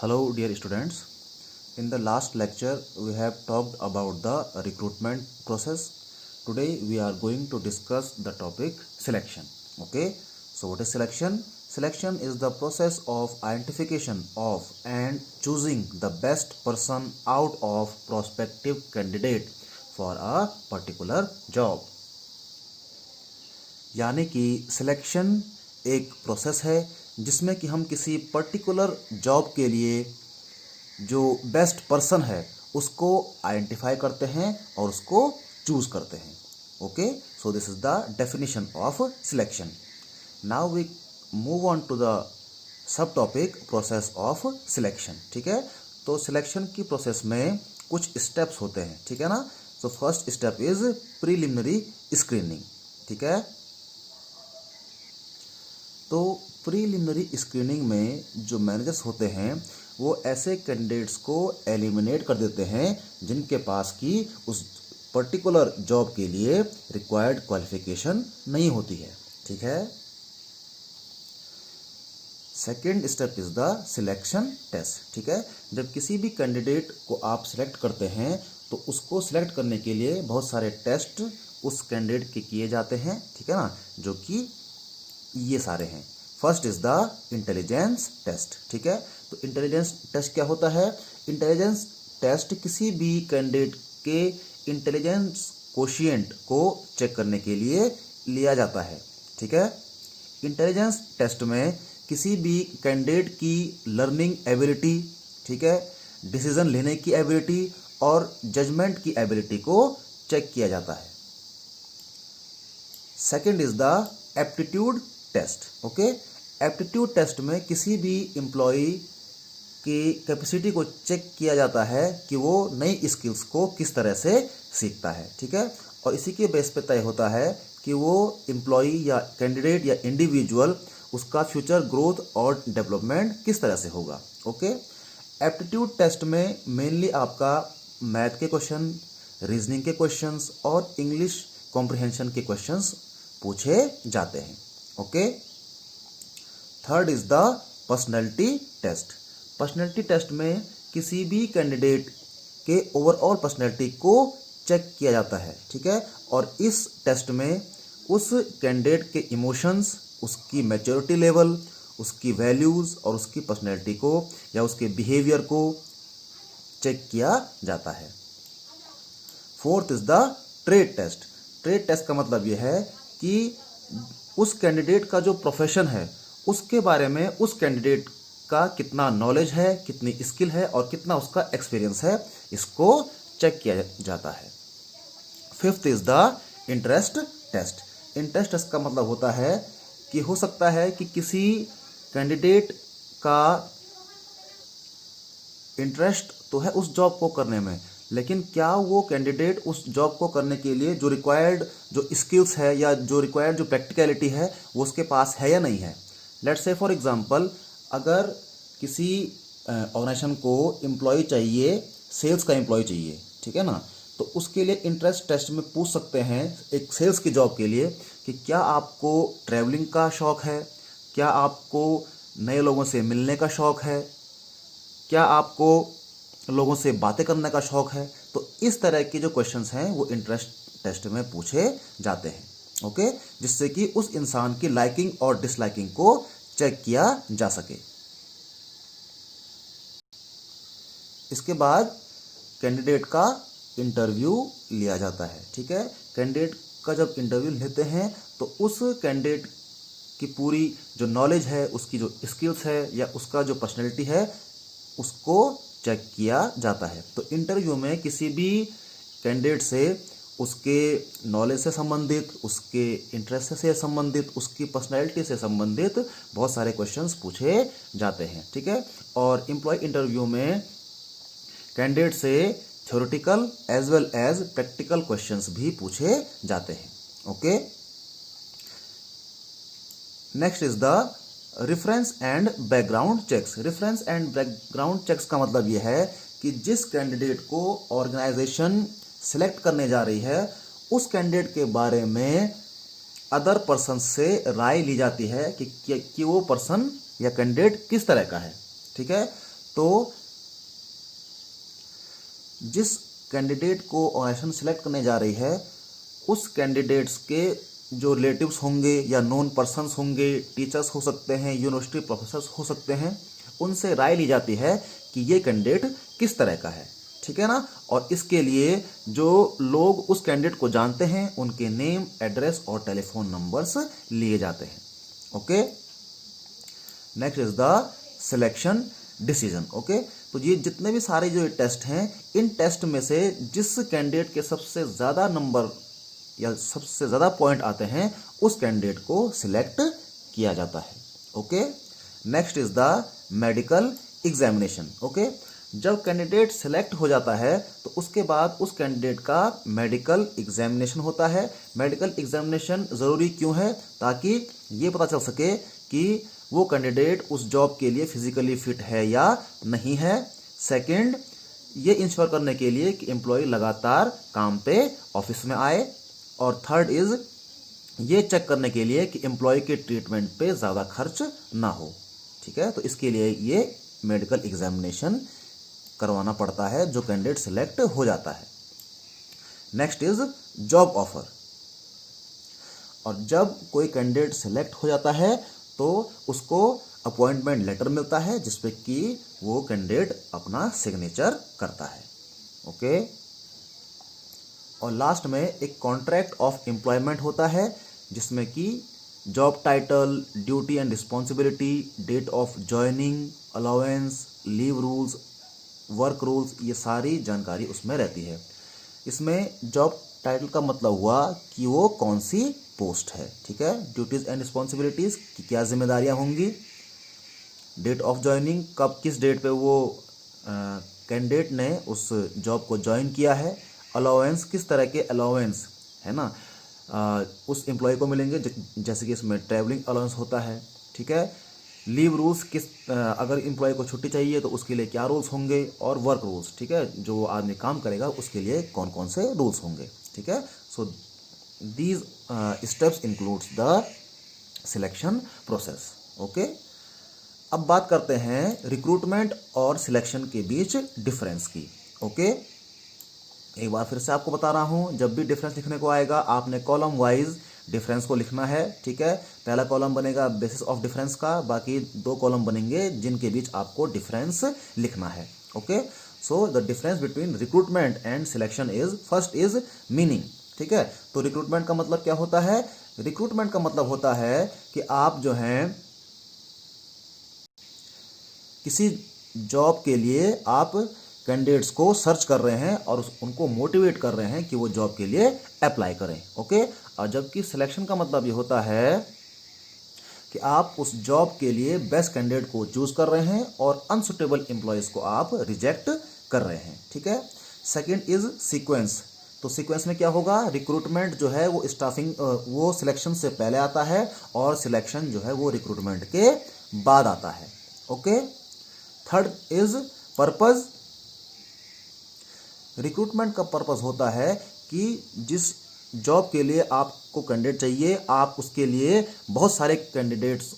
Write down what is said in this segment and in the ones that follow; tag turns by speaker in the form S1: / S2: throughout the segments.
S1: Hello dear students. In the last lecture we have talked about the recruitment process. Today we are going to discuss the topic selection. Okay. So what is selection? Selection is the process of identification of and choosing the best person out of prospective candidate for a particular job. यानी कि selection एक process है जिसमें कि हम किसी particular job के लिए जो बेस्ट पर्सन है उसको आइडेंटिफाई करते हैं और उसको चूज करते हैं. Okay, so this is the definition of selection. Now we move on to the sub topic process of selection. ठीक है, तो सिलेक्शन की प्रोसेस में कुछ स्टेप्स होते हैं. ठीक है ना. So first step is preliminary screening. ठीक है, तो प्रीलिमिनरी स्क्रीनिंग में जो मैनेजर्स होते हैं वो ऐसे कैंडिडेट्स को एलिमिनेट कर देते हैं जिनके पास की उस पर्टिकुलर जॉब के लिए रिक्वायर्ड क्वालिफिकेशन नहीं होती है. ठीक है. Second step is the selection test. ठीक है, जब किसी भी कैंडिडेट को आप सिलेक्ट करते हैं तो उसको सिलेक्ट करने के लिए बहुत सारे टेस्ट उस कैंडिडेट के किए जाते हैं. ठीक है ना, जो कि ये सारे हैं. First is the intelligence test. ठीक है, तो इंटेलिजेंस टेस्ट क्या होता है? इंटेलिजेंस टेस्ट किसी भी कैंडिडेट के इंटेलिजेंस कोशिएंट को चेक करने के लिए लिया जाता है. ठीक है, इंटेलिजेंस टेस्ट में किसी भी कैंडिडेट की लर्निंग एबिलिटी, ठीक है, डिसीजन लेने की एबिलिटी और जजमेंट की एबिलिटी को चेक किया जाता है. Second is the aptitude test. Okay, aptitude test में किसी भी एम्प्लॉय की कैपेसिटी को चेक किया जाता है कि वो नई स्किल्स को किस तरह से सीखता है. ठीक है, और इसी के बेस पे तय होता है कि वो एम्प्लॉय या कैंडिडेट या इंडिविजुअल उसका फ्यूचर ग्रोथ और डेवलपमेंट किस तरह से होगा. ओके, एप्टीट्यूड टेस्ट में मेनली आपका मैथ के क्वेश्चन, रीजनिंग के क्वेश्चंस और इंग्लिश कॉम्प्रिहेंशन के क्वेश्चंस पूछे जाते हैं. Okay, third is the personality test. Personality test में किसी भी कैंडिडेट के ओवरऑल पर्सनैलिटी को चेक किया जाता है. ठीक है, और इस टेस्ट में उस कैंडिडेट के इमोशंस, उसकी मैच्योरिटी लेवल, उसकी वैल्यूज और उसकी पर्सनैलिटी को या उसके बिहेवियर को चेक किया जाता है. Fourth is the trade test. Trade test का मतलब यह है कि उस कैंडिडेट का जो प्रोफेशन है उसके बारे में उस कैंडिडेट का कितना नॉलेज है, कितनी स्किल है और कितना उसका एक्सपीरियंस है, इसको चेक किया जाता है. Fifth is the interest test. Interest test का मतलब होता है कि हो सकता है कि किसी कैंडिडेट का इंटरेस्ट तो है उस जॉब को करने में, लेकिन क्या वो कैंडिडेट उस जॉब को करने के लिए जो रिक्वायर्ड जो स्किल्स है या जो रिक्वायर्ड जो प्रैक्टिकलिटी है वो उसके पास है या नहीं है. लेट्स से फॉर एग्जांपल, अगर किसी ऑर्गेनाइजेशन को एम्प्लॉय चाहिए, सेल्स का एम्प्लॉय चाहिए, ठीक है ना, तो उसके लिए इंटरेस्ट टेस्ट में पूछ सकते हैं एक सेल्स की जॉब के लिए कि क्या आपको ट्रैवलिंग का शौक है, क्या आपको नए लोगों से मिलने का शौक है, क्या आपको लोगों से बातें करने का शौक है. तो इस तरह के जो क्वेश्चंस हैं वो इंटरेस्ट टेस्ट में पूछे जाते हैं. ओके, जिससे कि उस इंसान की लाइकिंग और डिसलाइकिंग को चेक किया जा सके. इसके बाद कैंडिडेट का इंटरव्यू लिया जाता है. ठीक है, कैंडिडेट का जब इंटरव्यू लेते हैं तो उस कैंडिडेट की पूरी जो नॉलेज है, उसकी जो स्किल्स है या उसका जो पर्सनैलिटी है उसको चेक किया जाता है. तो इंटरव्यू में किसी भी कैंडिडेट से उसके नॉलेज से संबंधित, उसके इंटरेस्ट से संबंधित, उसकी पर्सनैलिटी से संबंधित बहुत सारे क्वेश्चंस पूछे जाते हैं. ठीक है, और एम्प्लॉय इंटरव्यू में कैंडिडेट से theoretical as well as practical questions भी पूछे जाते हैं. Okay, next is the reference and background checks. Reference and background checks का मतलब यह है कि जिस कैंडिडेट को ऑर्गेनाइजेशन सिलेक्ट करने जा रही है उस कैंडिडेट के बारे में अदर पर्सन से राय ली जाती है कि वो पर्सन या कैंडिडेट किस तरह का है. ठीक है, तो जिस कैंडिडेट को ऑर्गेनाइजेशन सिलेक्ट करने जा रही है उस कैंडिडेट्स के जो रिलेटिव्स होंगे या नोन पर्सन्स होंगे, टीचर्स हो सकते हैं, यूनिवर्सिटी प्रोफेसर्स हो सकते हैं, उनसे राय ली जाती है कि ये कैंडिडेट किस तरह का है, ठीक है ना। और इसके लिए जो लोग उस कैंडिडेट को जानते हैं उनके नेम, एड्रेस और टेलीफोन नंबर्स लिए जाते हैं। Okay, next is the selection decision. Okay, तो ये जितने भी सारे जो टेस्ट हैं, इन टेस्ट में से जिस कैंडिडेट के सबसे ज़्यादा नंबर या सबसे ज़्यादा पॉइंट आते हैं उस कैंडिडेट को सिलेक्ट किया जाता है। Okay, next is the medical examination. Okay, जब कैंडिडेट सिलेक्ट हो जाता है तो उसके बाद उस कैंडिडेट का मेडिकल एग्जामिनेशन होता है। मेडिकल एग्जामिनेशन ज़रूरी क्यों है? ताकि ये पता चल सके कि वो कैंडिडेट उस जॉब के लिए फिजिकली फिट है या नहीं है। सेकंड, ये इंश्योर करने के लिए कि एम्प्लॉय लगातार काम पे ऑफिस में आए। और थर्ड इज ये चेक करने के लिए कि एम्प्लॉय के ट्रीटमेंट पे ज़्यादा खर्च ना हो, ठीक है। तो इसके लिए ये मेडिकल एग्जामिनेशन करवाना पड़ता है जो कैंडिडेट सिलेक्ट हो जाता है। Next is job offer. और जब कोई कैंडिडेट सिलेक्ट हो जाता है तो उसको अपॉइंटमेंट लेटर मिलता है जिसपे कि वो कैंडिडेट अपना सिग्नेचर करता है। ओके, और लास्ट में एक कॉन्ट्रैक्ट ऑफ एम्प्लॉयमेंट होता है जिसमें कि job title, duty and responsibility, date of joining, allowance, leave rules, work rules, ये सारी जानकारी उसमें रहती है। इसमें जॉब टाइटल का मतलब हुआ कि वो कौन सी पोस्ट है, ठीक है। ड्यूटीज एंड रिस्पॉन्सिबिलिटीज की क्या जिम्मेदारियां होंगी। डेट ऑफ ज्वाइनिंग, कब किस डेट पे वो कैंडिडेट ने उस जॉब को ज्वाइन किया है। अलाउंस, किस तरह के अलाउंस है ना उस एम्प्लॉय को मिलेंगे, जैसे कि इसमें ट्रैवलिंग अलाउंस होता है, ठीक है। लीव रूल्स, अगर एम्प्लॉय को छुट्टी चाहिए तो उसके लिए क्या रूल्स होंगे। और वर्क रूल्स, ठीक है, जो आदमी काम करेगा उसके लिए कौन कौन से रूल्स होंगे, ठीक है। So these steps includes the selection process. Okay, अब बात करते हैं रिक्रूटमेंट और सिलेक्शन के बीच डिफरेंस की। ओके, एक बार फिर से आपको बता रहा हूं, जब भी डिफरेंस लिखने को आएगा आपने कॉलम वाइज डिफरेंस को लिखना है, ठीक है। पहला कॉलम बनेगा बेसिस ऑफ डिफरेंस का, बाकी 2 कॉलम बनेंगे जिनके बीच आपको डिफरेंस लिखना है। Okay, so the difference between recruitment and selection is, first is meaning, ठीक है। तो रिक्रूटमेंट का मतलब क्या होता है? रिक्रूटमेंट का मतलब होता है कि आप जो हैं किसी जॉब के लिए आप कैंडिडेट्स को सर्च कर रहे हैं और उनको मोटिवेट कर रहे हैं कि वो जॉब के लिए अप्लाई करें। ओके, और जबकि सिलेक्शन का मतलब ये होता है कि आप उस जॉब के लिए बेस्ट कैंडिडेट को चूज कर रहे हैं और अनसुटेबल एम्प्लॉयज को आप रिजेक्ट कर रहे हैं, ठीक है। Second is sequence. तो सीक्वेंस में क्या होगा? रिक्रूटमेंट जो है वो स्टाफिंग वो सिलेक्शन से पहले आता है और सिलेक्शन जो है वो रिक्रूटमेंट के बाद आता है। Okay, third is purpose. Recruitment का पर्पस होता है कि जिस जॉब के लिए आपको कैंडिडेट चाहिए, आप उसके लिए बहुत सारे कैंडिडेट्स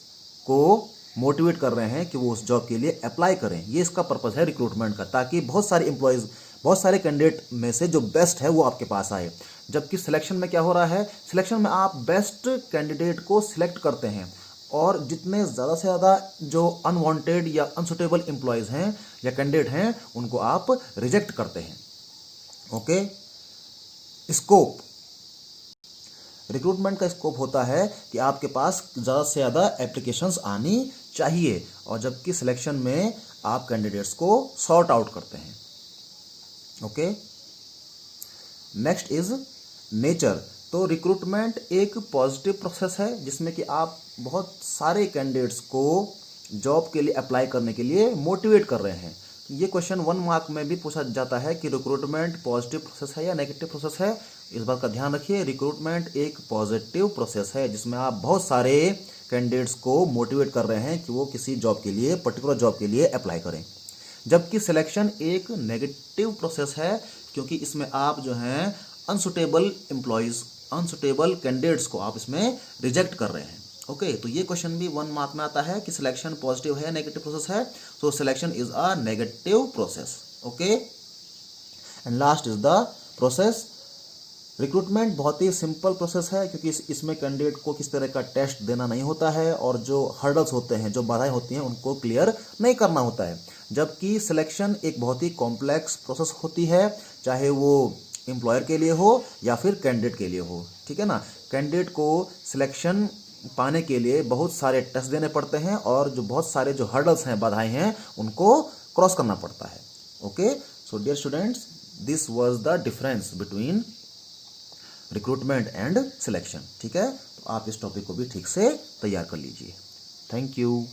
S1: को मोटिवेट कर रहे हैं कि वो उस जॉब के लिए अप्लाई करें। ये इसका पर्पस है रिक्रूटमेंट का, ताकि बहुत सारे एम्प्लॉयज़, बहुत सारे कैंडिडेट में से जो बेस्ट है वो आपके पास आए। जबकि सिलेक्शन में क्या हो रहा है? सिलेक्शन में आप बेस्ट कैंडिडेट को सिलेक्ट करते हैं और जितने ज़्यादा से ज़्यादा जो अनवांटेड या अनसुटेबल एम्प्लॉयज़ हैं या कैंडिडेट हैं उनको आप रिजेक्ट करते हैं। Okay, scope. रिक्रूटमेंट का स्कोप होता है कि आपके पास ज़्यादा से ज़्यादा एप्लीकेशंस आनी चाहिए, और जबकि सिलेक्शन में आप कैंडिडेट्स को सॉर्ट आउट करते हैं। Okay, next is nature. तो रिक्रूटमेंट एक पॉजिटिव प्रोसेस है जिसमें कि आप बहुत सारे कैंडिडेट्स को जॉब के लिए अप्लाई करने के लिए मोटिवेट कर रहे हैं। ये क्वेश्चन 1 मार्क में भी पूछा जाता है कि रिक्रूटमेंट पॉजिटिव प्रोसेस है या नेगेटिव प्रोसेस है। इस बात का ध्यान रखिए, रिक्रूटमेंट एक पॉजिटिव प्रोसेस है जिसमें आप बहुत सारे कैंडिडेट्स को मोटिवेट कर रहे हैं कि वो किसी जॉब के लिए, पर्टिकुलर जॉब के लिए अप्लाई करें। जबकि सिलेक्शन एक नेगेटिव प्रोसेस है क्योंकि इसमें आप जो हैं अनसुटेबल एम्प्लॉयज़, अनसुटेबल कैंडिडेट्स को आप इसमें रिजेक्ट कर रहे हैं। ओके, तो ये क्वेश्चन भी 1 मार्क में आता है कि सिलेक्शन पॉजिटिव है नेगेटिव प्रोसेस है, so selection is a negative process. Okay, and last is the process recruitment. बहुत ही सिंपल प्रोसेस है, क्योंकि इसमें कैंडिडेट को किस तरह का टेस्ट देना नहीं होता है, और जो हर्डल्स होते हैं, जो बाधाएं होती हैं, उनको क्लियर नहीं करना होता है। जबकि सिलेक्शन एक बहुत ही कॉम्प्लेक्स प्रोसेस होती है, चाहे वो एम्प्लॉयर के लिए हो या फिर कैंडिडेट के लिए हो, ठीक है ना। कैंडिडेट को सिलेक्शन पाने के लिए बहुत सारे टेस्ट देने पड़ते हैं, और जो बहुत सारे जो हर्डल्स हैं, बाधाएं हैं, उनको क्रॉस करना पड़ता है। Okay, so dear students, this was the difference between recruitment and selection. ठीक है, तो आप इस टॉपिक को भी ठीक से तैयार कर लीजिए। Thank you.